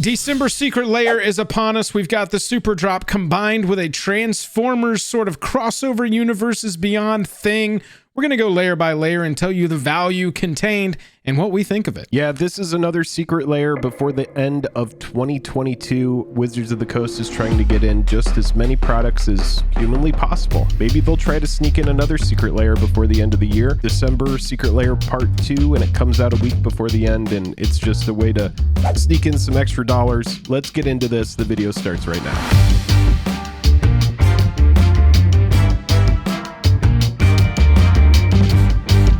December Secret Lair is upon us. We've got the Superdrop combined with a Transformers sort of crossover universes beyond thing. We're going to go layer by layer and tell you the value contained and what we think of it. Yeah, this is another secret layer before the end of 2022. Wizards of the Coast is trying to get in just as many products as humanly possible. Maybe they'll try to sneak in another secret layer before the end of the year. December Secret Layer Part 2, and it comes out a week before the end, and it's just a way to sneak in some extra dollars. Let's get into this. The video starts right now.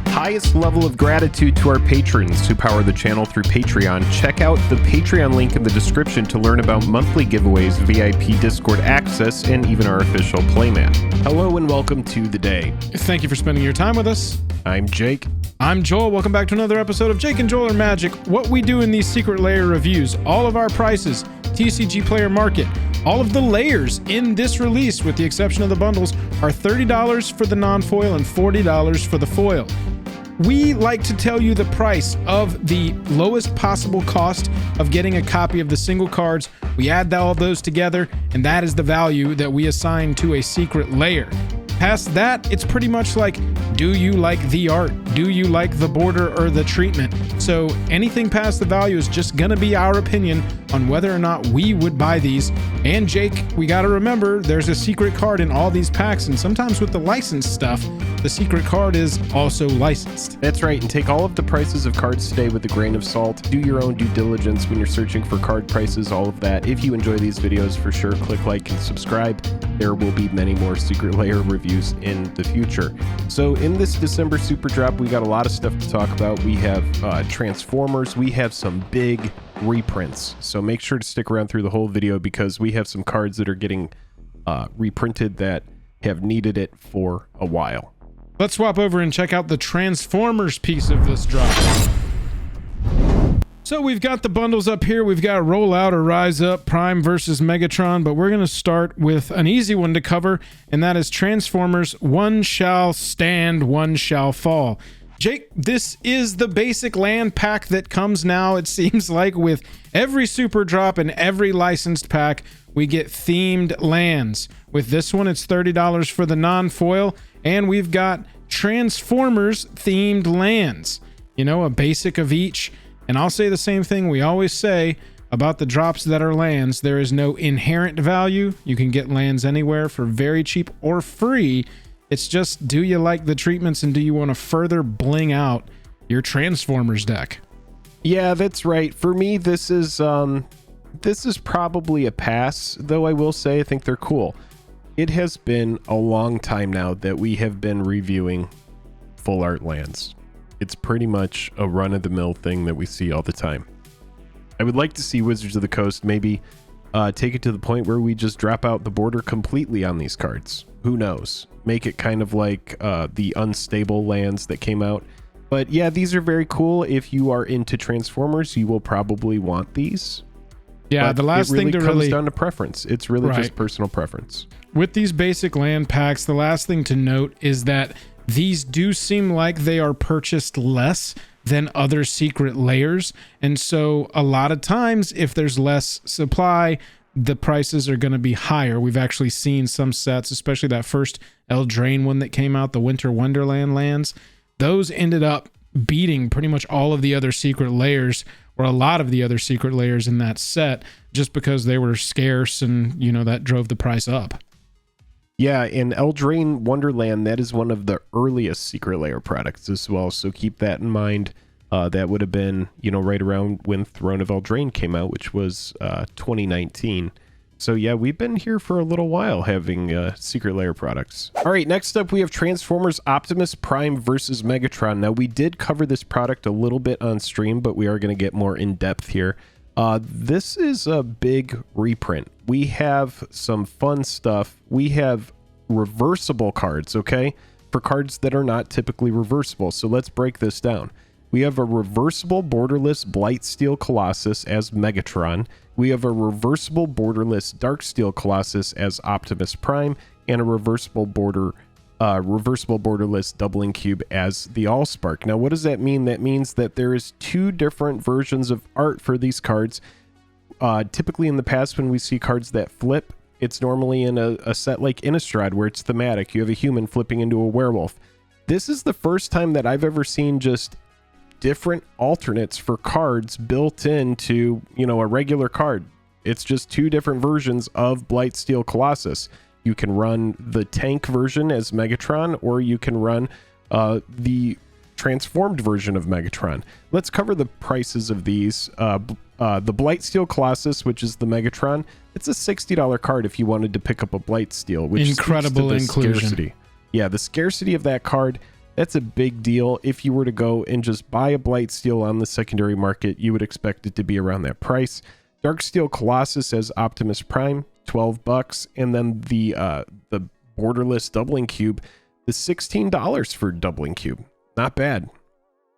Highest level of gratitude to our patrons who power the channel through Patreon. Check out the Patreon link in the description to learn about monthly giveaways, VIP Discord access, and even our official playmat. Hello and welcome to the day. Thank you for spending your time with us. I'm Jake. I'm Joel. Welcome back to another episode of Jake and Joel Are Magic. What we do in these secret layer reviews, all of our prices, TCG Player Market, all of the layers in this release, with the exception of the bundles, are $30 for the non-foil and $40 for the foil. We like to tell you the price of the lowest possible cost of getting a copy of the single cards. We add all of those together, and that is the value that we assign to a secret layer. Past that, it's pretty much like, do you like the art? Do you like the border or the treatment? So anything past the value is just gonna be our opinion on whether or not we would buy these. And Jake, we gotta remember, there's a secret card in all these packs, and sometimes with the licensed stuff, the secret card is also licensed. That's right, and take all of the prices of cards today with a grain of salt. Do your own due diligence when you're searching for card prices, all of that. If you enjoy these videos, for sure, click like and subscribe. There will be many more secret layer reviews in the future. So in this December Superdrop, we got a lot of stuff to talk about. We have Transformers, we have some big reprints. So make sure to stick around through the whole video because we have some cards that are getting reprinted that have needed it for a while. Let's swap over and check out the Transformers piece of this drop. So we've got the bundles up here. We've got Roll Out or Rise Up, Prime versus Megatron, but we're going to start with an easy one to cover, and that is Transformers One Shall Stand, One Shall Fall. Jake, this is the basic land pack that comes now, it seems like, with every super drop and every licensed pack, we get themed lands. With this one, it's $30 for the non-foil, and we've got Transformers themed lands. You know, a basic of each. And I'll say the same thing we always say about the drops that are lands. There is no inherent value. You can get lands anywhere for very cheap or free. It's just, do you like the treatments and do you want to further bling out your Transformers deck? Yeah, that's right. For me, this is probably a pass, though I will say I think they're cool. It has been a long time now that we have been reviewing full art lands. It's pretty much a run-of-the-mill thing that we see all the time. I would like to see Wizards of the Coast maybe take it to the point where we just drop out the border completely on these cards. Who knows? Make it kind of like the unstable lands that came out. But yeah, these are very cool. If you are into Transformers, you will probably want these. Yeah, but the last thing to comes down to preference. It's really right. just personal preference. With these basic land packs, the last thing to note is that these do seem like they are purchased less than other secret layers. And so a lot of times, if there's less supply, the prices are going to be higher. We've actually seen some sets, especially that first Eldraine one that came out, the Winter Wonderland lands. Those ended up beating pretty much all of the other secret layers, or a lot of the other secret layers in that set, just because they were scarce and, you know, that drove the price up. Yeah, in Eldraine Wonderland, that is one of the earliest secret layer products as well, so keep that in mind. That would have been, you know, right around when Throne of Eldraine came out, which was 2019. So yeah, we've been here for a little while having secret layer products. All right, next up we have Transformers Optimus Prime versus Megatron. Now, we did cover this product a little bit on stream, but we are going to get more in depth here. This is a big reprint. We have some fun stuff. We have reversible cards, okay? For cards that are not typically reversible. So let's break this down. We have a reversible borderless Blightsteel Colossus as Megatron. We have a reversible borderless Darksteel Colossus as Optimus Prime, and a reversible borderless Doubling Cube as the Allspark. Now, what does that mean? That means that there is two different versions of art for these cards. typically in the past when we see cards that flip, it's normally in a set like Innistrad where it's thematic. You have a human flipping into a werewolf. This is the first time that I've ever seen just different alternates for cards built into, you know, a regular card. It's just two different versions of Blightsteel Colossus. You can run the tank version as Megatron, or you can run the transformed version of Megatron. Let's cover the prices of these. The Blightsteel Colossus, which is the Megatron, it's a $60 card if you wanted to pick up a Blightsteel, which incredible speaks to the inclusion. scarcity. Yeah, the scarcity of that card, that's a big deal. If you were to go and just buy a Blightsteel on the secondary market, you would expect it to be around that price. Darksteel Colossus as Optimus Prime, $12, and then the borderless doubling cube is $16 for doubling cube. Not bad.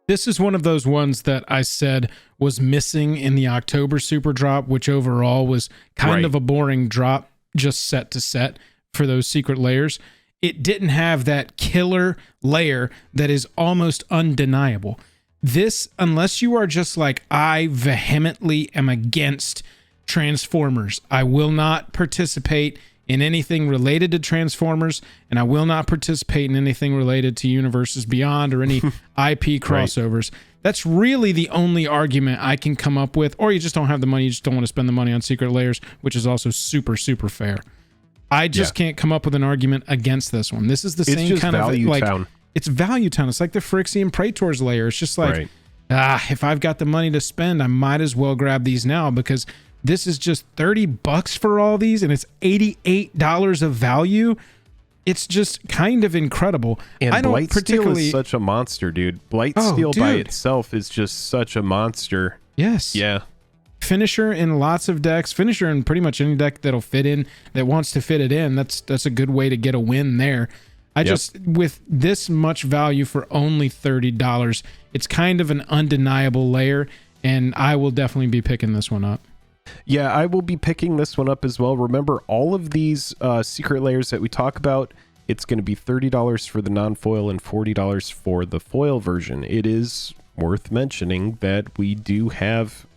This is one of those ones that I said was missing in the October Superdrop, which overall was kind of a boring drop, just set to set for those secret layers. It didn't have that killer layer that is almost undeniable. This, unless you are just like, I vehemently am against Transformers, I will not participate in anything related to Transformers, and I will not participate in anything related to Universes Beyond or any IP crossovers. That's really the only argument I can come up with. Or you just don't have the money, you just don't want to spend the money on secret layers, which is also super, super fair. I just can't come up with an argument against this one. This is the same kind of like town. It's value town. It's like the Phyrexian Praetor's layer. It's just like, if I've got the money to spend, I might as well grab these now, because this is just $30 for all these, and it's $88 of value. It's just kind of incredible. And I don't Blightsteel particularly is such a monster, dude. Blightsteel by itself is just such a monster. Yes. Yeah. Finisher in lots of decks. Finisher in pretty much any deck that'll fit in, that wants to fit it in. That's a good way to get a win there. Just, with this much value for only $30, it's kind of an undeniable layer, and I will definitely be picking this one up. Yeah, I will be picking this one up as well. Remember, all of these secret layers that we talk about, it's going to be $30 for the non-foil and $40 for the foil version. It is worth mentioning that we do have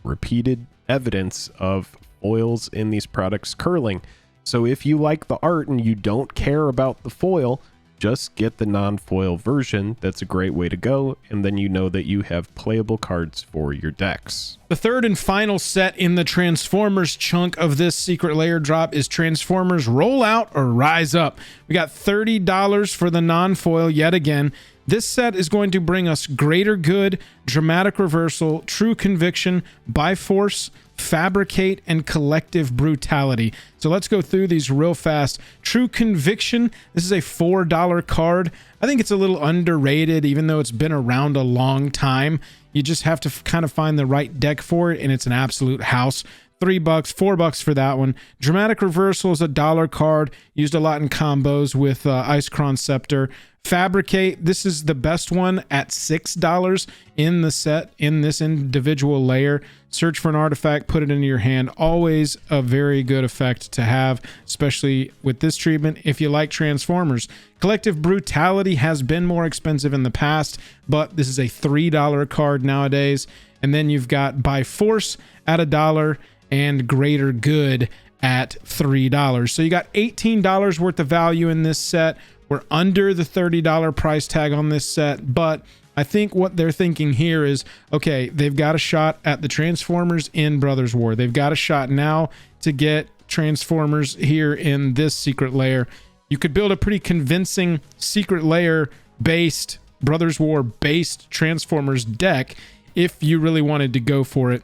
repeated evidence of foils in these products curling. So if you like the art and you don't care about the foil, just get the non-foil version. That's a great way to go, and then you know that you have playable cards for your decks. The third and final set in the Transformers chunk of this secret layer drop is Transformers Roll Out or Rise Up. We got $30 for the non-foil yet again. This set is going to bring us Greater Good, Dramatic Reversal, True Conviction, By-Force, Fabricate, and Collective Brutality. So let's go through these real fast. True Conviction, this is a $4 card. I think it's a little underrated, even though it's been around a long time. You just have to kind of find the right deck for it, and it's an absolute house. $3, $4 for that one. Dramatic Reversal is a $1 card, used a lot in combos with Icecron Scepter. Fabricate, this is the best one at $6 in the set, in this individual layer. Search for an artifact, put it into your hand. Always a very good effect to have, especially with this treatment if you like Transformers. Collective Brutality has been more expensive in the past, but this is a $3 card nowadays. And then you've got By Force at $1 and Greater Good at $3. So you got $18 worth of value in this set. We're under the $30 price tag on this set, but I think what they're thinking here is, okay, they've got a shot at the Transformers in Brothers War. They've got a shot now to get Transformers here in this secret layer. You could build a pretty convincing secret layer based, Brothers War based Transformers deck if you really wanted to go for it.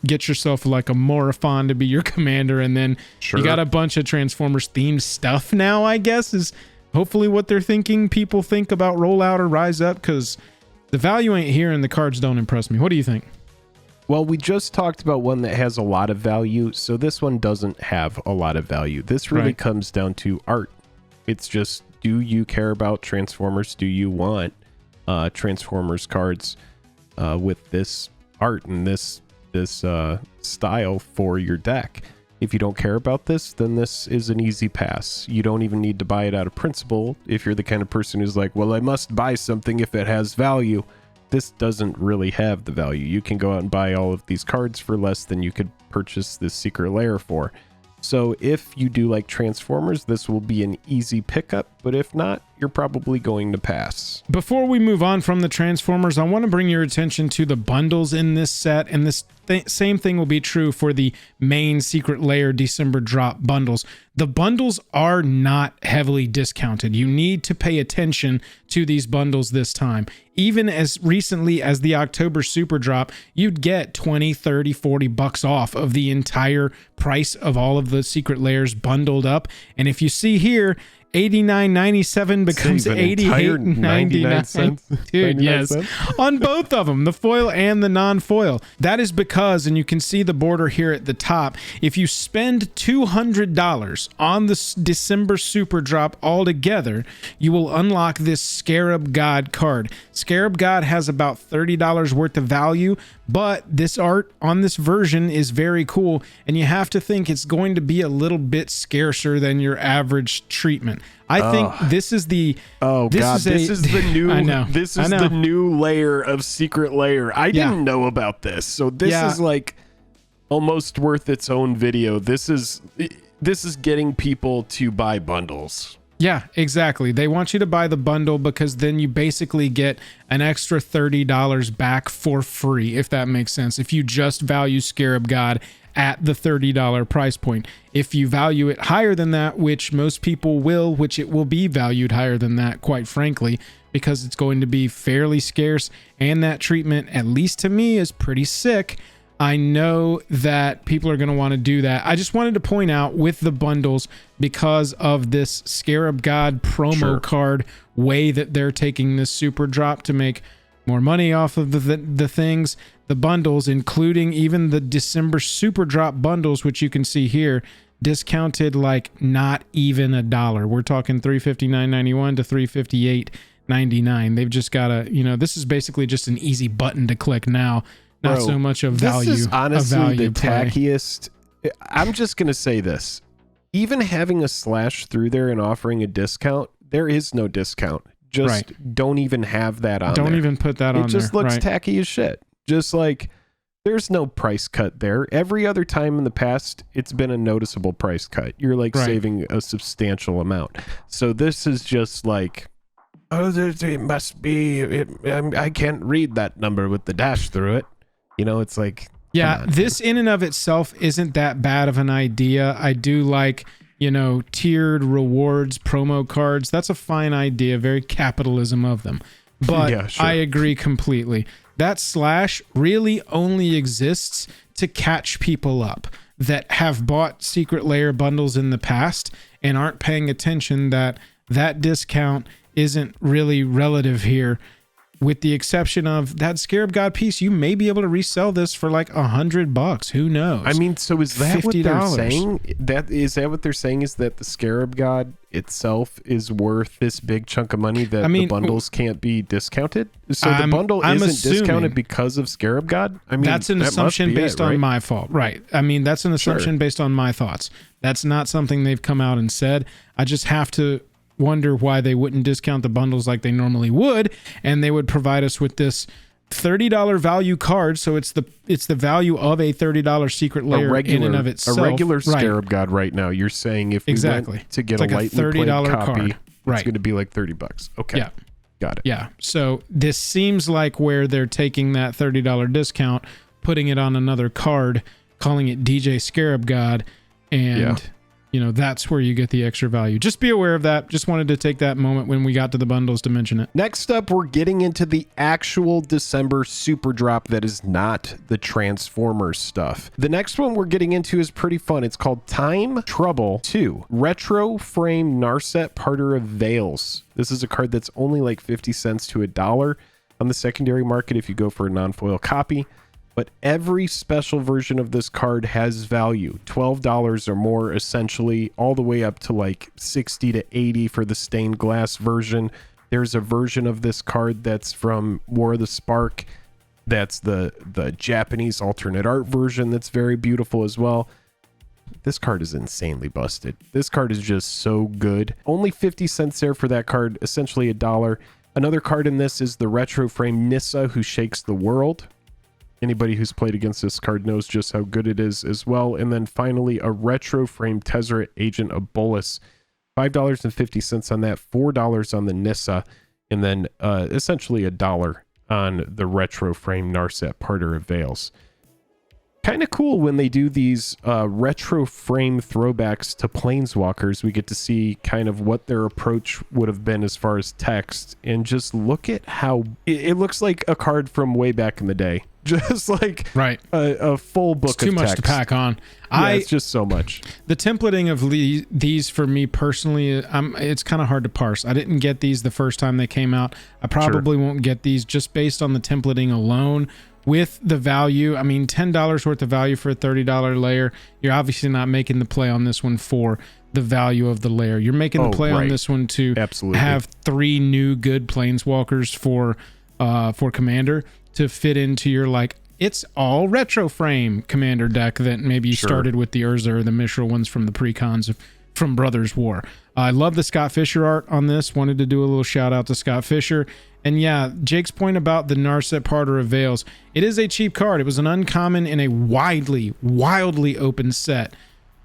Get yourself like a Morifon to be your commander, and then you got a bunch of Transformers themed stuff now, I guess, is hopefully what they're thinking people think about Rollout or Rise Up, because the value ain't here and the cards don't impress me. What do you think? Well, we just talked about one that has a lot of value, so this one doesn't have a lot of value. This really comes down to art. It's just, do you care about Transformers? Do you want Transformers cards with this art and this style for your deck? If you don't care about this, then this is an easy pass. You don't even need to buy it out of principle if you're the kind of person who's like, well, I must buy something if it has value. this doesn't really have the value. You can go out and buy all of these cards for less than you could purchase this secret lair for. So if you do like Transformers, this will be an easy pickup, but if not, you're probably going to pass. Before we move on from the Transformers, I want to bring your attention to the bundles in this set, and this same thing will be true for the main Secret Lair December drop bundles. The bundles are not heavily discounted. You need to pay attention to these bundles this time. Even as recently as the October Super Drop, you'd get 20, 30, 40 bucks off of the entire price of all of the Secret Lairs bundled up. And if you see here, $89.97 becomes $88.99. Dude, yes. On both of them, the foil and the non-foil. That is because, and you can see the border here at the top, if you spend $200 on the December Super Drop altogether, you will unlock this Scarab God card. Scarab God has about $30 worth of value, but this art on this version is very cool, and you have to think it's going to be a little bit scarcer than your average treatment. I think this is the this is the new this is the new layer of Secret Lair. I didn't know about this, so this is like almost worth its own video. This is getting people to buy bundles. Yeah, exactly. They want you to buy the bundle because then you basically get an extra $30 back for free, if that makes sense. If you just value Scarab God at the $30 price point. If you value it higher than that, which most people will, which it will be valued higher than that, quite frankly, because it's going to be fairly scarce, and that treatment, at least to me, is pretty sick. I know that people are going to want to do that. I just wanted to point out with the bundles, because of this Scarab God promo card way that they're taking this super drop to make more money off of the things, the bundles, including even the December super drop bundles, which you can see here, discounted like not even $1. We're talking $359.91 to $358.99. They've just got a, this is basically just an easy button to click now. Not so much of value. This is honestly the play. tackiest. I'm just going to say this. Even having a slash through there and offering a discount, there is no discount. Just don't even have that on there. Don't even put that on there. It just looks tacky as shit. Just like there's no price cut there. Every other time in the past, it's been a noticeable price cut. You're like saving a substantial amount. So this is just like, it must be, I can't read that number with the dash through it. It's like, yeah, this in and of itself isn't that bad of an idea. I do like, tiered rewards, promo cards. That's a fine idea, very capitalism of them. But I agree completely. That slash really only exists to catch people up that have bought Secret Lair bundles in the past and aren't paying attention that that discount isn't really relative here. With the exception of that Scarab God piece, you may be able to resell this for like $100. Who knows? I mean, so is that what they're $50. saying? Is that what they're saying? Is that the Scarab God itself is worth this big chunk of money that the bundles can't be discounted? So the bundle isn't discounted because of Scarab God? I mean, that's an assumption based on my fault. Right. I mean, that's an assumption based on my thoughts. That's not something they've come out and said. I just have to wonder why they wouldn't discount the bundles like they normally would, and they would provide us with this $30 value card. So it's the value of a $30 Secret Lair in and of itself. A regular Scarab God right now. You're saying if we went to get like a lightly played copy, it's going to be like $30. Okay. Yeah. Got it. Yeah. So this seems like where they're taking that $30 discount, putting it on another card, calling it DJ Scarab God, and that's where you get the extra value. Just be aware of that. Just wanted to take that moment when we got to the bundles to mention it. Next up, we're getting into the actual December super drop that is not the Transformers stuff. The next one we're getting into is pretty fun. It's called Time Trouble 2. Retro Frame Narset Parter of Veils. This is a card that's only like 50 cents to $1 on the secondary market if you go for a non-foil copy. But every special version of this card has value, $12 or more, essentially, all the way up to like 60 to 80 for the stained glass version. There's a version of this card that's from War of the Spark. That's the Japanese alternate art version that's very beautiful as well. This card is insanely busted. This card is just so good. Only 50 cents there for that card, essentially $1. Another card in this is the Retro Frame Nissa, who shakes the world. Anybody who's played against this card knows just how good it is as well. And then finally, a Retro Frame Tezzeret Agent of Bolas. $5.50 on that, $4 on the Nissa, and then essentially $1 on the Retro Frame Narset Parter of Veils. Kind of cool when they do these retro frame throwbacks to Planeswalkers. We get to see kind of what their approach would have been as far as text, and just look at how it looks like a card from way back in the day. Just like a full book of text. Too much to pack on. It's just so much. The templating of these for me personally, it's kind of hard to parse. I didn't get these the first time they came out. I probably won't get these just based on the templating alone. With the value, I mean, $10 worth of value for a $30 layer. You're obviously not making the play on this one for the value of the layer. You're making the play on this one to have 3 new good Planeswalkers for Commander to fit into your, like, it's all retro frame Commander deck that maybe you started with the Urza or the Mishra ones from the pre-cons from Brothers War. I love the Scott Fisher art on this. Wanted to do a little shout out to Scott Fisher. And yeah, Jake's point about the Narset Parter of Veils, it is a cheap card. It was an uncommon in a wildly open set.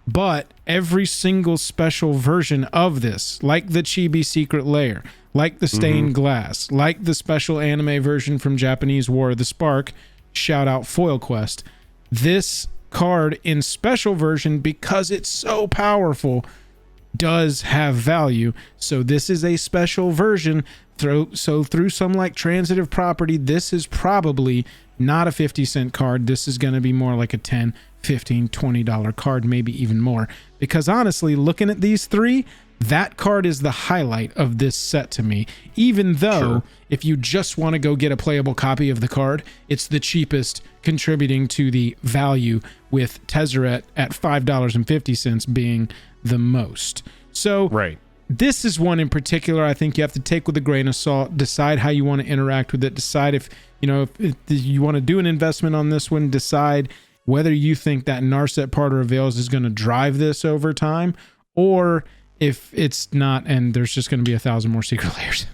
But every single special version of this, like the Chibi Secret Lair, like the Stained Glass, like the special anime version from Japanese War of the Spark, shout out Foil Quest, this card in special version, because it's so powerful, does have value. So this is a special version. So through some like transitive property, this is probably not a 50-cent card. This is going to be more like a $10, $15, $20 card, maybe even more. Because honestly, looking at these 3, that card is the highlight of this set to me. Even though if you just want to go get a playable copy of the card, it's the cheapest, contributing to the value, with Tezzeret at $5.50 being the most. So this is one in particular I think you have to take with a grain of salt, decide how you want to interact with it, decide if you want to do an investment on this one, decide whether you think that Narset Parter of Veils is going to drive this over time, or if it's not and there's just going to be 1,000 more secret layers.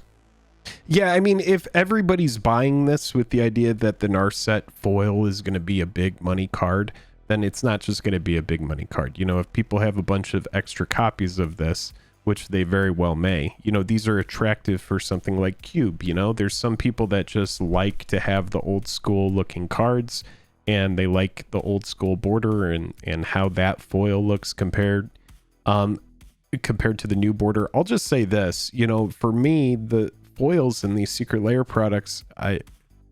Yeah, I mean, if everybody's buying this with the idea that the Narset foil is going to be a big money card, then it's not just going to be a big money card. You know, if people have a bunch of extra copies of this, which they very well may, these are attractive for something like Cube. There's some people that just like to have the old school looking cards, and they like the old school border and how that foil looks compared to the new border. I'll just say this, for me, the foils in these Secret Lair products,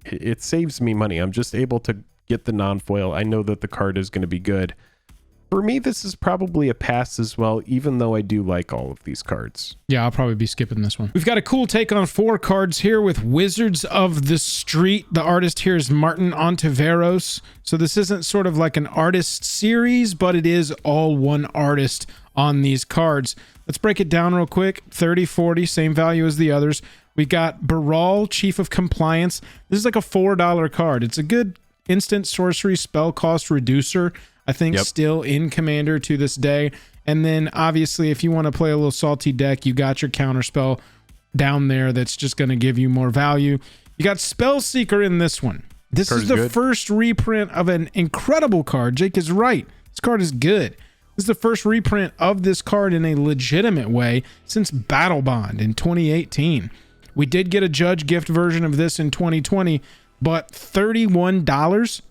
it saves me money. I'm just able to get the non-foil. I know that the card is going to be good. For me, this is probably a pass as well, even though I do like all of these cards. Yeah, I'll probably be skipping this one. We've got a cool take on 4 cards here with Wizards of the Street. The artist here is Martin Ontiveros. So this isn't sort of like an artist series, but it is all one artist on these cards. Let's break it down real quick. 30, 40, same value as the others. We got Baral, Chief of Compliance. This is like a $4 card. It's a good instant sorcery spell cost reducer, I think, still in Commander to this day. And then obviously if you want to play a little salty deck, you got your counter spell down there that's just going to give you more value. You got Spell Seeker in this one. This is the first reprint of an incredible card. Jake is right. This card is good. This is the first reprint of this card in a legitimate way since Battle Bond in 2018. We did get a Judge Gift version of this in 2020, but $31,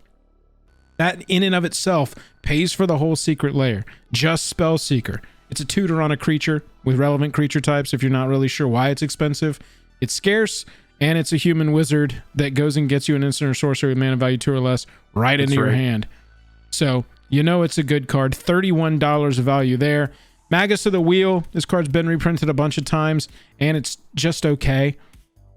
that in and of itself pays for the whole Secret Lair. Just Spell Seeker. It's a tutor on a creature with relevant creature types if you're not really sure why it's expensive. It's scarce, and it's a human wizard that goes and gets you an instant or sorcery with mana value 2 or less right into your hand. So, it's a good card. $31 of value there. Magus of the Wheel. This card's been reprinted a bunch of times, and it's just okay.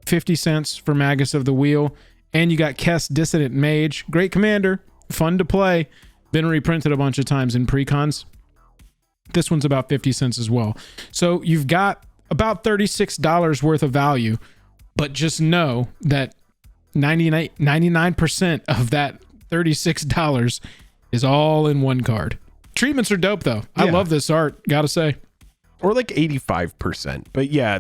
50 cents for Magus of the Wheel. And you got Kess, Dissident Mage. Great commander. Fun to play. Been reprinted a bunch of times in precons. This one's about 50 cents as well. So you've got about $36 worth of value, but just know that 99% of that $36 is all in one card. Treatments are dope though. I love this art, gotta say. Or like 85%. But yeah,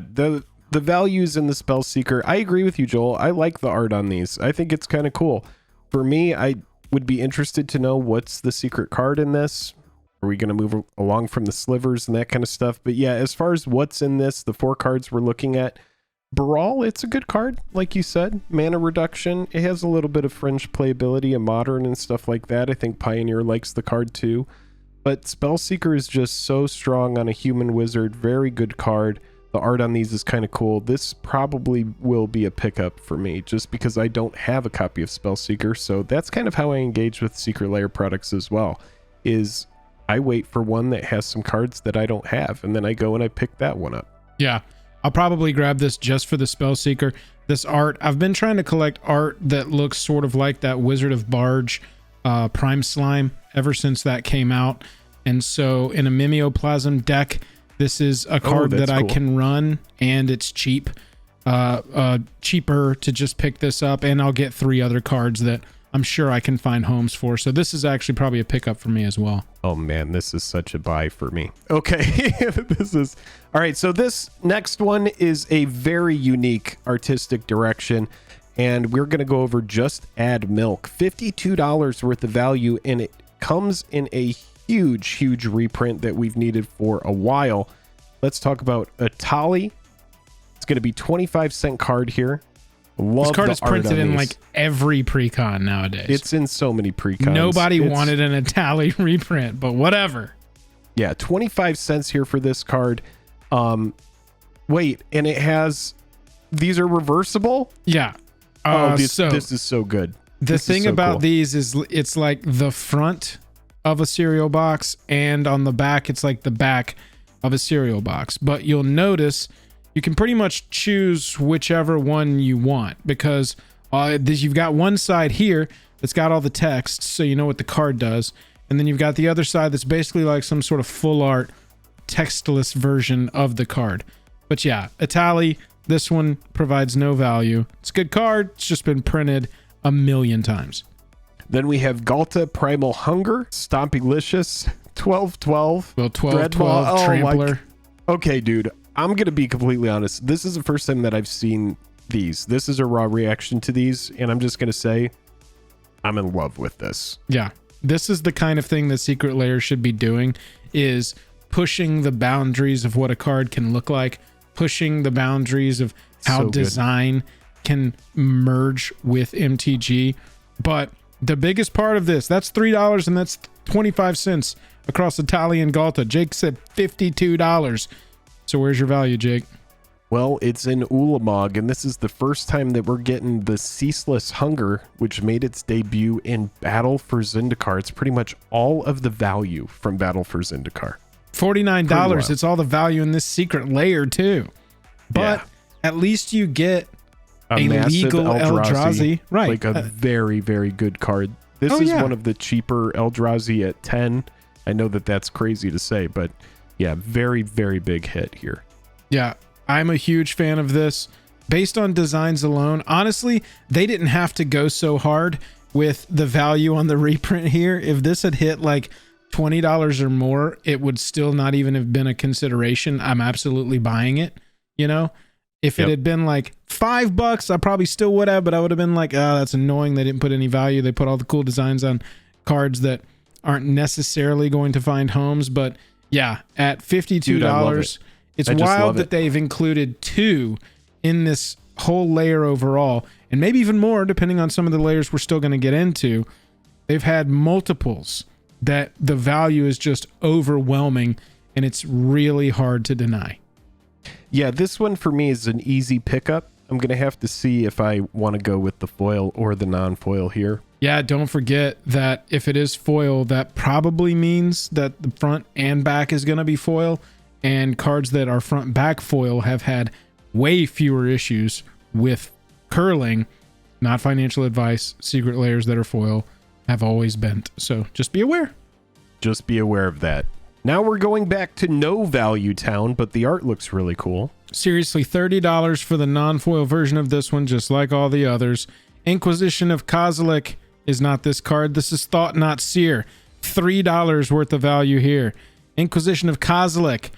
the values in the Spell Seeker, I agree with you, Joel. I like the art on these. I think it's kind of cool. For me, I would be interested to know what's the secret card in this. Are we going to move along from the slivers and that kind of stuff? But yeah, as far as what's in this, the 4 cards we're looking at, Brawl, it's a good card, like you said. Mana reduction, it has a little bit of fringe playability and modern and stuff like that. I think Pioneer likes the card too. But Spellseeker is just so strong on a human wizard. Very good card. The art on these is kind of cool. This probably will be a pickup for me just because I don't have a copy of Spellseeker. So that's kind of how I engage with Secret Lair products as well, is I wait for one that has some cards that I don't have, and then I go and I pick that one up. Yeah, I'll probably grab this just for the Spellseeker. This art, I've been trying to collect art that looks sort of like that Wizard of Barge Prime Slime ever since that came out. And so in a Mimeoplasm deck, this is a card that cool. I can run, and it's cheap. Cheaper to just pick this up, and I'll get 3 other cards that I'm sure I can find homes for. So this is actually probably a pickup for me as well. Oh man, this is such a buy for me. Okay, this is all right. So this next one is a very unique artistic direction, and we're gonna go over Just Add Milk. $52 worth of value, and it comes in a huge reprint that we've needed for a while. Let's talk about Atali. It's going to be 25-cent card here. Love this card is printed in these. like every precon nowadays. It's in so many precons. Nobody wanted an Atali reprint, but whatever. Yeah, 25 cents here for this card. Wait, and it has, these are reversible? Yeah. This is so good. The thing about these is it's like the front of a cereal box, and on the back it's like the back of a cereal box. But you'll notice you can pretty much choose whichever one you want, because you've got one side here that's got all the text, so you know what the card does, and then you've got the other side that's basically like some sort of full art textless version of the card. But yeah, Atali, this one provides no value. It's a good card, it's just been printed a million times. Then we have Galta Primal Hunger, Stompylicious, 12-12. Well, 12-12 Trampler. Okay, dude, I'm going to be completely honest. This is the first time that I've seen these. This is a raw reaction to these, and I'm just going to say I'm in love with this. Yeah, this is the kind of thing that Secret Lair should be doing, is pushing the boundaries of what a card can look like, pushing the boundaries of how design can merge with MTG. But the biggest part of this, that's $3 and that's 25 cents across Atali and Galta. Jake said $52. So where's your value, Jake? Well, it's in Ulamog, and this is the first time that we're getting the Ceaseless Hunger, which made its debut in Battle for Zendikar. It's pretty much all of the value from Battle for Zendikar. $49. It's all the value in this Secret Lair too. But at least you get a legal Eldrazi. Right. Like a very good card. This is one of the cheaper Eldrazi at 10. I know that that's crazy to say, but yeah, very big hit here. Yeah, I'm a huge fan of this. Based on designs alone, honestly, they didn't have to go so hard with the value on the reprint here. If this had hit like $20 or more, it would still not even have been a consideration. I'm absolutely buying it, you know? If it had been like $5, I probably still would have, but I would have been like, oh, that's annoying. They didn't put any value. They put all the cool designs on cards that aren't necessarily going to find homes. But yeah, at $52, it's wild that they've included 2 in this whole layer overall, and maybe even more, depending on some of the layers we're still going to get into. They've had multiples that the value is just overwhelming, and it's really hard to deny. Yeah, this one for me is an easy pickup. I'm going to have to see if I want to go with the foil or the non-foil here. Yeah, don't forget that if it is foil, that probably means that the front and back is going to be foil, and cards that are front back foil have had way fewer issues with curling. Not financial advice. Secret Lairs that are foil have always bent. So just be aware. Just be aware of that. Now we're going back to no value town, but the art looks really cool. Seriously, $30 for the non-foil version of this one, just like all the others. Inquisition of Kozylek is not this card. This is Thought Not Seer. $3 worth of value here. Inquisition of Kozylek.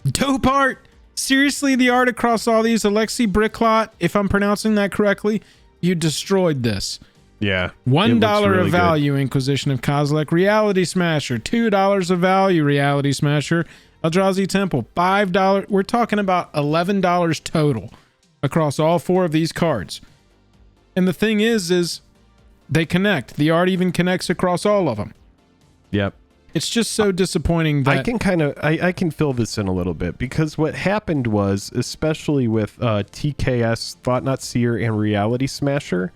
Dope art. Seriously, the art across all these, Aleksi Briclot, if I'm pronouncing that correctly, you destroyed this. Yeah. $1 really of value, Inquisition of Kozylek, Reality Smasher. $2 of value, Reality Smasher. Eldrazi Temple, $5. We're talking about $11 total across all 4 of these cards. And the thing is they connect. The art even connects across all of them. Yep. It's just so disappointing that I can fill this in a little bit, because what happened was, especially with TKS, Thought Not Seer, and Reality Smasher,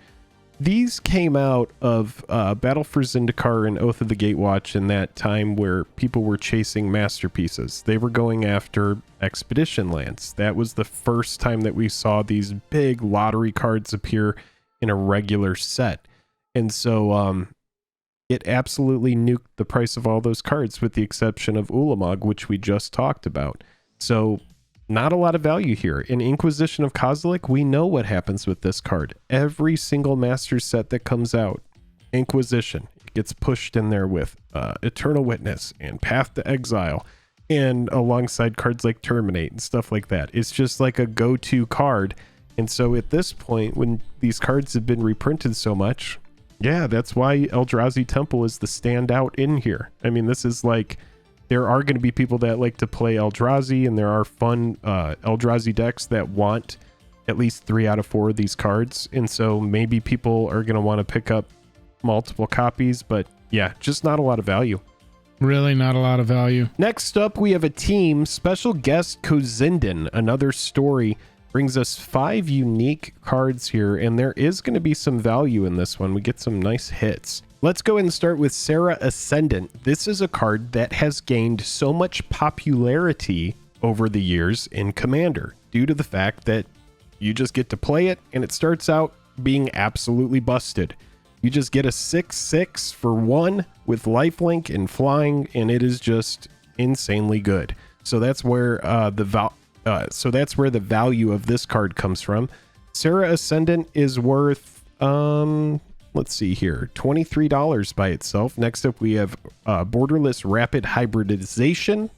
these came out of Battle for Zendikar and Oath of the Gatewatch in that time where people were chasing masterpieces. They were going after expedition lands. That was the first time that we saw these big lottery cards appear in a regular set. And so it absolutely nuked the price of all those cards, with the exception of Ulamog, which we just talked about. So not a lot of value here. In Inquisition of Kozylek, we know what happens with this card. Every single master set that comes out, Inquisition, it gets pushed in there with Eternal Witness and Path to Exile, and alongside cards like Terminate and stuff like that. It's just like a go-to card. And so at this point, when these cards have been reprinted so much, yeah, that's why Eldrazi Temple is the standout in here. I mean, this is like, there are going to be people that like to play Eldrazi, and there are fun Eldrazi decks that want at least 3 out of 4 of these cards. And so maybe people are going to want to pick up multiple copies, but yeah, just not a lot of value. Really not a lot of value. Next up, we have a team, special guest Kozyndan, another story. Brings us 5 unique cards here, and there is going to be some value in this one. We get some nice hits. Let's go ahead and start with Serra Ascendant. This is a card that has gained so much popularity over the years in Commander, due to the fact that you just get to play it, and it starts out being absolutely busted. You just get a 6/6 for 1 with lifelink and flying, and it is just insanely good. So that's where the value of this card comes from. Serra Ascendant is worth, let's see here, $23 by itself. Next up, we have Borderless Rapid Hybridization.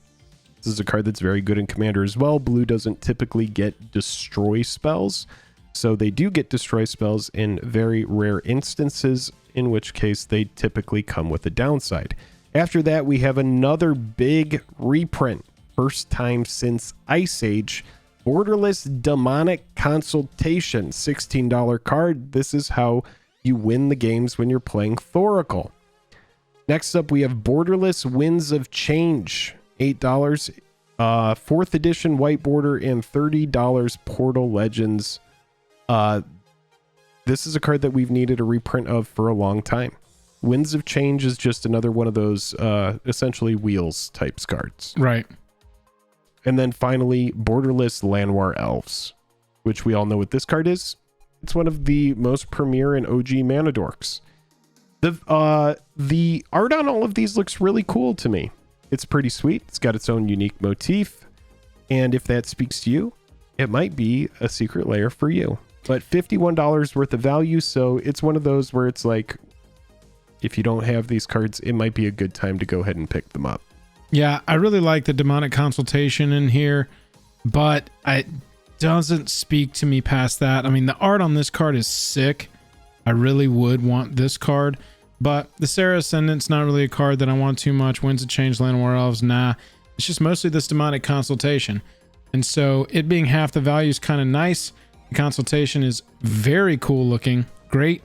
This is a card that's very good in Commander as well. Blue doesn't typically get destroy spells, so they do get destroy spells in very rare instances, in which case they typically come with a downside. After that, we have another big reprint. First time since Ice Age, Borderless Demonic Consultation, $16 card. This is how you win the games when you're playing Thoracle. Next up, we have Borderless Winds of Change, $8. 4th edition white border, and $30 Portal Legends. This is a card that we've needed a reprint of for a long time. Winds of Change is just another one of those essentially wheels types cards. Right. And then finally, Borderless Llanowar Elves, which we all know what this card is. It's one of the most premier and OG mana dorks. The art on all of these looks really cool to me. It's pretty sweet. It's got its own unique motif. And if that speaks to you, it might be a secret lair for you. But $51 worth of value, so it's one of those where it's like, if you don't have these cards, it might be a good time to go ahead and pick them up. Yeah, I really like the Demonic Consultation in here, but it doesn't speak to me past that. I mean, the art on this card is sick. I really would want this card, but the Serra Ascendant's not really a card that I want too much. Winds of Change, Llanowar Elves, nah. It's just mostly this Demonic Consultation. And so it being half the value is kind of nice. The Consultation is very cool looking. Great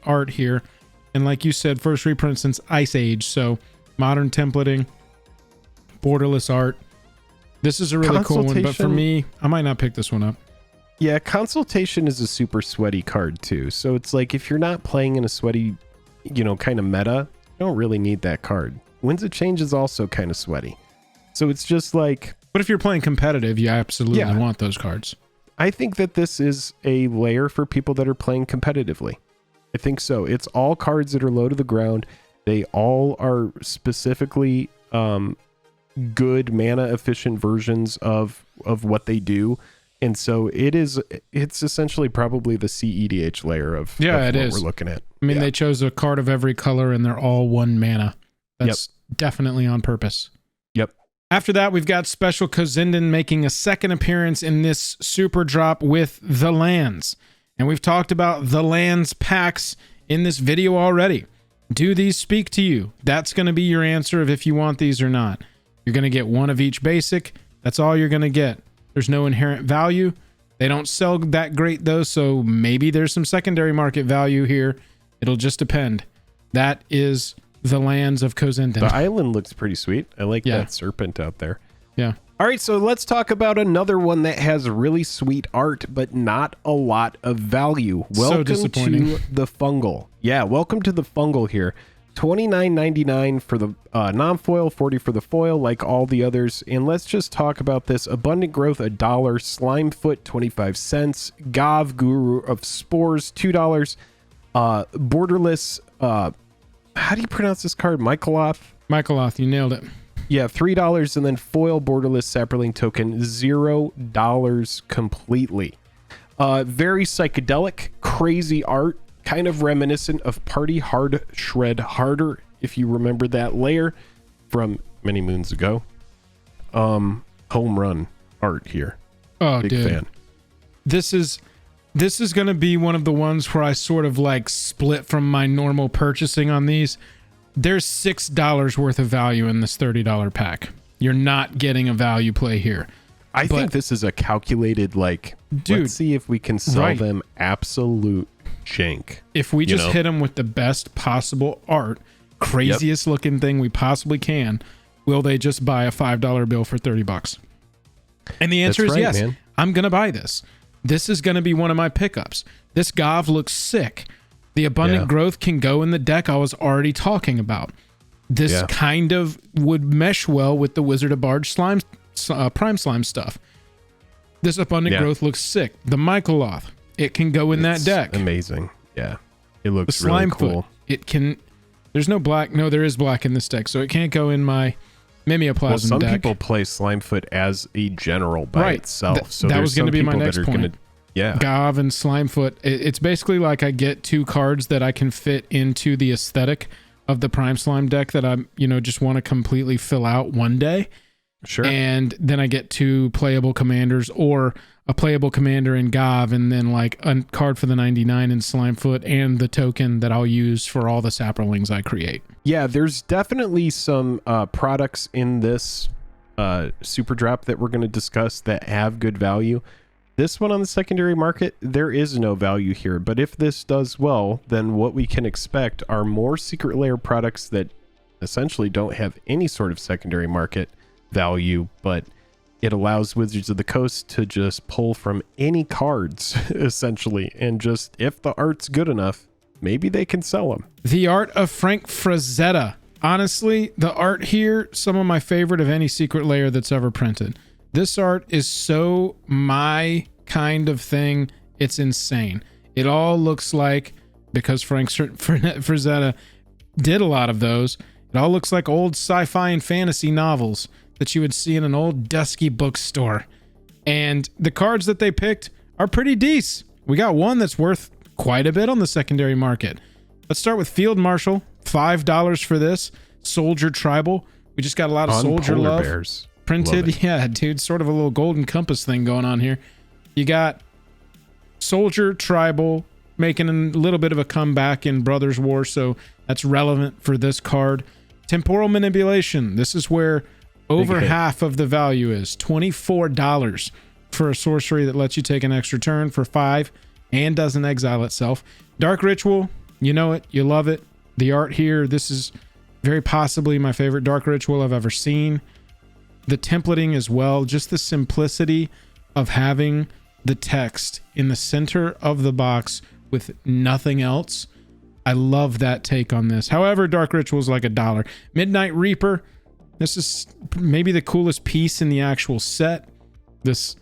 art here. And like you said, first reprint since Ice Age, so modern templating. Borderless art. This is a really cool one, but for me, I might not pick this one up. Yeah, Consultation is a super sweaty card too. So it's like, if you're not playing in a sweaty, kind of meta, you don't really need that card. Winds of Change is also kind of sweaty. So it's just like... But if you're playing competitive, you absolutely want those cards. I think that this is a layer for people that are playing competitively. I think so. It's all cards that are low to the ground. They all are specifically... good mana efficient versions of what they do, and so it's essentially probably the CEDH layer of what we're looking at. I mean, they chose a card of every color and they're all 1 mana. That's definitely on purpose. Yep. After that, we've got Special Kozyndan making a second appearance in this Superdrop with the lands. And we've talked about the lands packs in this video already. Do these speak to you? That's going to be your answer of if you want these or not. You're going to get one of each basic. That's all you're going to get. There's no inherent value. They don't sell that great though, so maybe there's some secondary market value here. It'll just depend. That is the lands of Kozyndan. The island looks pretty sweet. I like that serpent out there. Yeah. All right, so let's talk about another one that has really sweet art, but not a lot of value. Welcome to the Fungal. Yeah, welcome to the Fungal here. $29.99 for the non-foil, $40 for the foil, like all the others. And let's just talk about this. Abundant Growth, $1. Slimefoot, 25 cents. Gav, Guru of Spores, $2. Borderless, how do you pronounce this card? Michaeloth, you nailed it. Yeah, $3, and then foil Borderless Sapperling token, $0 completely. Very psychedelic, crazy art, kind of reminiscent of Party Hard Shred Harder, if you remember that Lair from many moons ago. Home run art here. Oh, big dude. fan. This is going to be one of the ones where I sort of like split from my normal purchasing on these. There's $6 worth of value in this $30 pack. You're not getting a value play here. I think this is a calculated, like, dude, let's see if we can sell them absolute jank. If we just hit them with the best possible art, craziest looking thing we possibly can, will they just buy a $5 bill for $30? And the answer is yes. Man. I'm going to buy this. This is going to be one of my pickups. This Gav looks sick. The Abundant Growth can go in the deck I was already talking about. This kind of would mesh well with the Wizard of Barge slime, Prime Slime stuff. This Abundant Growth looks sick. The Michaeloth, it can go in that deck. Amazing. Yeah. It looks the really Slimefoot, cool. It can... There's no black. No, there is black in this deck, so it can't go in my Mimeoplasm deck. Some people play Slimefoot as a general by itself. So that was going to be my next point. Gav and Slimefoot. It's basically like I get two cards that I can fit into the aesthetic of the Prime Slime deck that I'm, just want to completely fill out one day. Sure. And then I get two playable commanders or a playable commander in Gav, and then like a card for the 99 in Slimefoot and the token that I'll use for all the Sapperlings I create. Yeah, there's definitely some products in this Superdrop that we're going to discuss that have good value. This one on the secondary market, there is no value here. But if this does well, then what we can expect are more Secret Lair products that essentially don't have any sort of secondary market value, but it allows Wizards of the Coast to just pull from any cards, essentially. And just, if the art's good enough, maybe they can sell them. The Art of Frank Frazetta. Honestly, the art here, some of my favorite of any Secret Lair that's ever printed. This art is so my kind of thing. It's insane. It all looks like, because Frank Frazetta did a lot of those, it all looks like old sci-fi and fantasy novels that you would see in an old dusky bookstore. And the cards that they picked are pretty decent. We got one that's worth quite a bit on the secondary market. Let's start with Field Marshal. $5 for this. Soldier Tribal. We just got a lot of soldier love. Bears. Printed. Yeah, dude. Sort of a little golden compass thing going on here. You got Soldier Tribal making a little bit of a comeback in Brothers War, so that's relevant for this card. Temporal Manipulation. This is where over half of the value is. $24 for a sorcery that lets you take an extra turn for 5 and doesn't exile itself. Dark Ritual. You know it. You love it. The art here, this is very possibly my favorite Dark Ritual I've ever seen. The templating as well, just the simplicity of having the text in the center of the box with nothing else. I love that take on this. However, Dark Ritual is like $1. Midnight Reaper. This is maybe the coolest piece in the actual set. This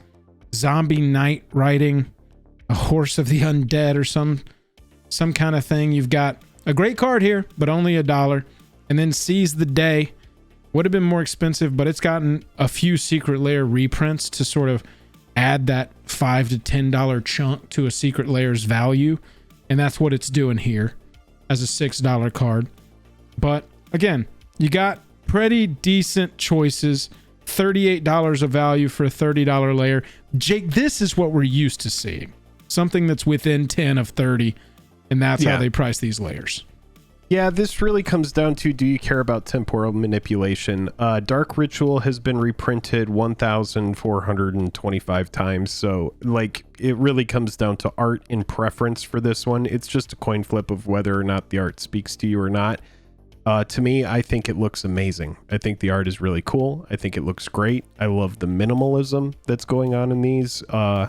zombie knight riding a horse of the undead or some kind of thing. You've got a great card here, but only $1. And then Seize the Day. Would have been more expensive, but it's gotten a few Secret Lair reprints to sort of add that $5 to $10 chunk to a Secret Lair's value. And that's what it's doing here as a $6 card. But again, you got pretty decent choices $38 of value for a $30 layer. Jake, this is what we're used to seeing. Something that's within 10 of 30, and that's how they price these layers. Yeah, this really comes down to, do you care about temporal manipulation? Dark Ritual has been reprinted 1,425 times, so like it really comes down to art and preference for this one. It's just a coin flip of whether or not the art speaks to you or not. To me, I think it looks amazing. I think the art is really cool. I think it looks great. I love the minimalism that's going on in these. I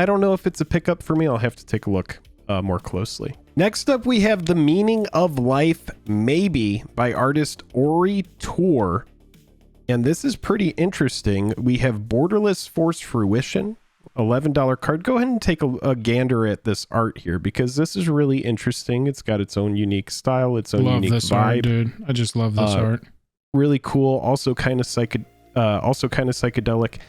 don't know if it's a pickup for me. I'll have to take a look more closely. Next up, we have The Meaning of Life, Maybe, by artist Ori Tor. And this is pretty interesting. We have Borderless Force Fruition, $11 card. Go ahead and take a gander at this art here, because this is really interesting. It's got its own unique style, its own unique this vibe. Art, dude. I just love this art. Really cool. Also kind of psychedelic.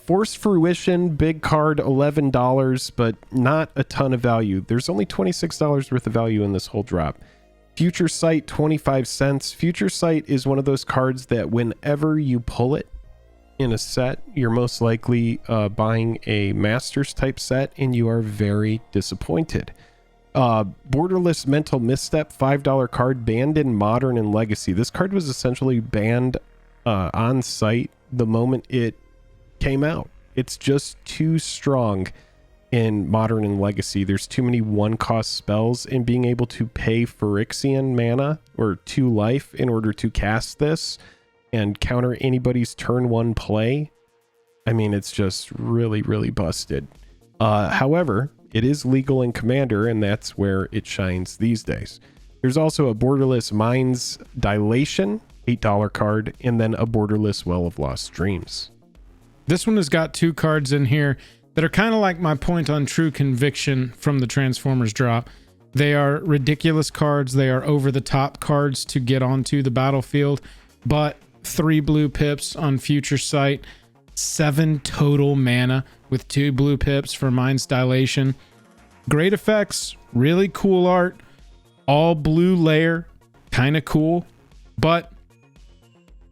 Force Fruition, big card, $11, but not a ton of value. There's only $26 worth of value in this whole drop. Future Sight, 25 cents. Future Sight is one of those cards that whenever you pull it in a set, you're most likely buying a Masters type set, and you are very disappointed. Borderless Mental Misstep, $5 card, banned in Modern and Legacy. This card was essentially banned on site the moment it came out. It's just too strong in Modern and Legacy. There's too many one-cost spells, and being able to pay Phyrexian mana or 2 life in order to cast this and counter anybody's turn 1 play, I mean, it's just really, really busted. However, it is legal in Commander, and that's where it shines these days. There's also a Borderless Mind's Dilation, $8 card, and then a Borderless Well of Lost Dreams. This one has got 2 cards in here that are kind of like my point on True Conviction from the Transformers drop. They are ridiculous cards. They are over-the-top cards to get onto the battlefield, but 3 blue pips on Future Sight, 7 total mana with 2 blue pips for Mind's Dilation. Great effects, really cool art, all blue layer, kind of cool, but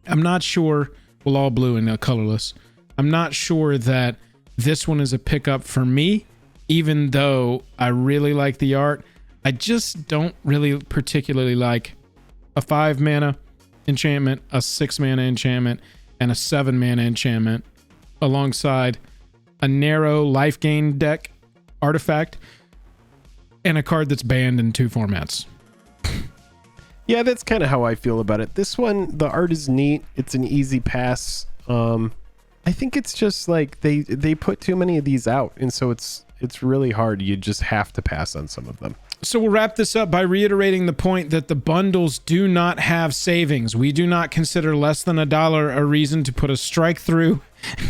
I'm not sure, well, all blue and colorless. I'm not sure that this one is a pickup for me, even though I really like the art. I just don't really particularly like a 5 mana enchantment, a 6 mana enchantment, and a 7 mana enchantment alongside a narrow life gain deck artifact and a card that's banned in 2 formats. Yeah, that's kind of how I feel about it. This one, the art is neat. It's an easy pass. I think it's just like they put too many of these out, and so it's really hard. You just have to pass on some of them. So we'll wrap this up by reiterating the point that the bundles do not have savings. We do not consider less than $1 a reason to put a strike through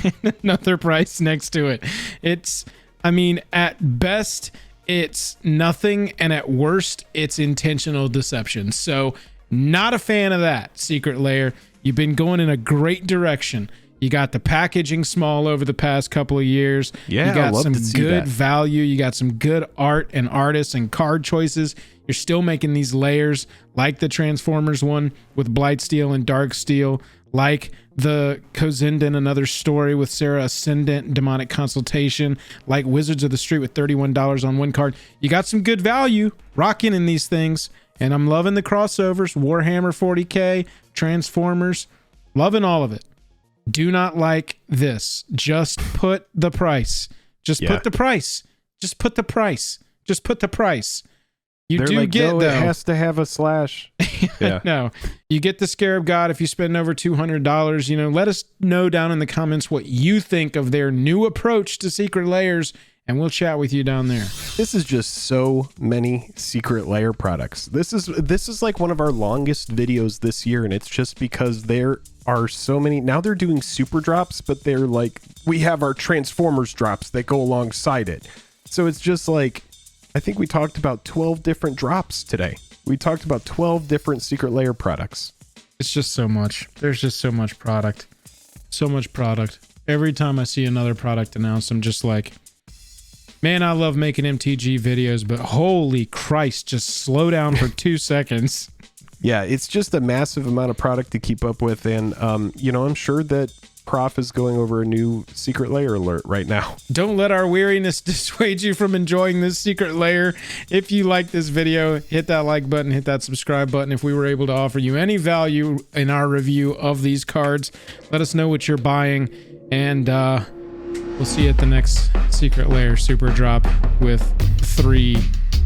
and another price next to it. It's, I mean, at best, it's nothing, and at worst, it's intentional deception. So not a fan of that, Secret Lair. You've been going in a great direction. You got the packaging small over the past couple of years. Yeah, you got some good that. value. You got some good art and artists and card choices. You're still making these layers like the Transformers one with Blightsteel and Darksteel, like the Kozyndan Another Story with Sarah Ascendant and Demonic Consultation, like Wizards of the Street with $31 on one card. You got some good value rocking in these things, and I'm loving the crossovers. Warhammer 40K, Transformers, loving all of it. Do not like this. Just put the price. Just put the price. Just put the price. Just put the price. They're do like, get, no, though. It has to have a slash. Yeah. No, you get the Scarab God if you spend over $200. You know, let us know down in the comments what you think of their new approach to Secret Lairs, and we'll chat with you down there. This is just so many Secret Lair products. This is like one of our longest videos this year, and it's just because there are so many. Now they're doing super drops, but they're like, we have our Transformers drops that go alongside it. So it's just like, I think we talked about 12 different drops today. We talked about 12 different Secret Lair products. It's just so much. There's just so much product. So much product. Every time I see another product announced, I'm just like, man, I love making MTG videos, but holy Christ, just slow down for 2 seconds. Yeah, it's just a massive amount of product to keep up with. And, I'm sure that Prof is going over a new secret layer alert right now. Don't let our weariness dissuade you from enjoying this secret layer. If you like this video, hit that like button, hit that subscribe button. If we were able to offer you any value in our review of these cards, let us know what you're buying. And we'll see you at the next secret layer Superdrop with 3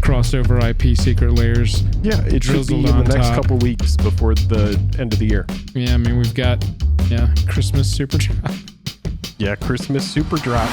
crossover IP secret layers. Yeah, it should be in the next couple weeks before the end of the year. Yeah, I mean, we've got Christmas Superdrop. Yeah, Christmas Superdrop.